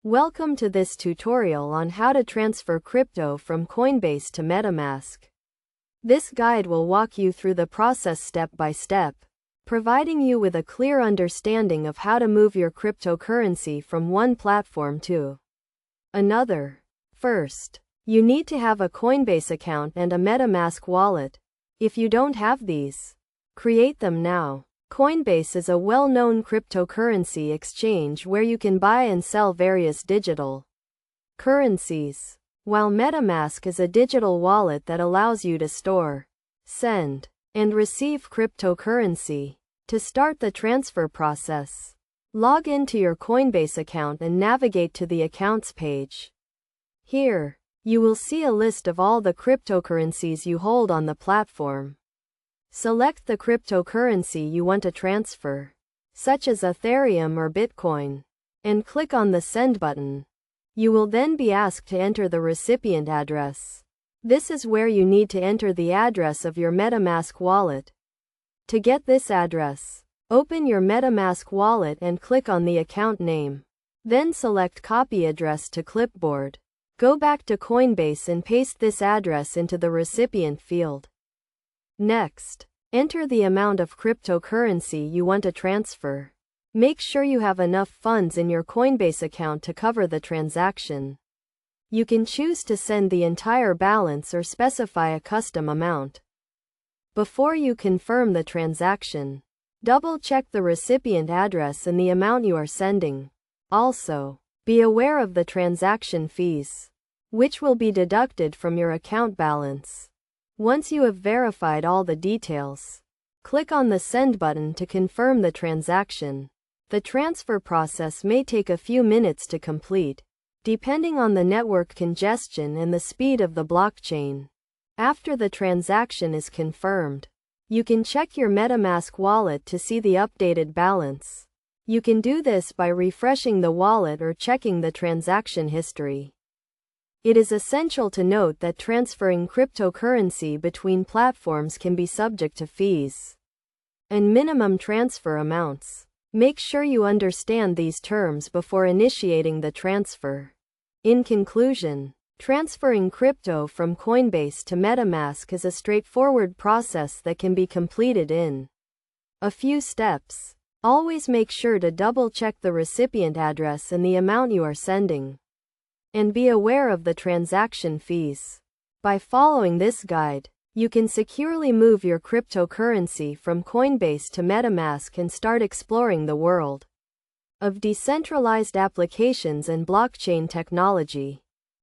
Welcome to this tutorial on how to transfer crypto from Coinbase to Metamask. This guide will walk you through the process step by step, providing you with a clear understanding of how to move your cryptocurrency from one platform to another. First, you need to have a Coinbase account and a Metamask wallet. If you don't have these, create them now. Coinbase is a well-known cryptocurrency exchange where you can buy and sell various digital currencies, while Metamask is a digital wallet that allows you to store, send, and receive cryptocurrency. To start the transfer process, log into your Coinbase account and navigate to the Accounts page. Here, you will see a list of all the cryptocurrencies you hold on the platform. Select the cryptocurrency you want to transfer, such as Ethereum or Bitcoin, and click on the Send button. You will then be asked to enter the recipient address. This is where you need to enter the address of your Metamask wallet. To get this address, open your Metamask wallet and click on the account name. Then select Copy Address to Clipboard. Go back to Coinbase and paste this address into the recipient field. Next, enter the amount of cryptocurrency you want to transfer. Make sure you have enough funds in your Coinbase account to cover the transaction. You can choose to send the entire balance or specify a custom amount. Before you confirm the transaction, double-check the recipient address and the amount you are sending. Also, be aware of the transaction fees, which will be deducted from your account balance. Once you have verified all the details, click on the Send button to confirm the transaction. The transfer process may take a few minutes to complete, depending on the network congestion and the speed of the blockchain. After the transaction is confirmed, you can check your Metamask wallet to see the updated balance. You can do this by refreshing the wallet or checking the transaction history. It is essential to note that transferring cryptocurrency between platforms can be subject to fees and minimum transfer amounts. Make sure you understand these terms before initiating the transfer. In conclusion, transferring crypto from Coinbase to Metamask is a straightforward process that can be completed in a few steps. Always make sure to double-check the recipient address and the amount you are sending, and be aware of the transaction fees. By following this guide, you can securely move your cryptocurrency from Coinbase to Metamask and start exploring the world of decentralized applications and blockchain technology.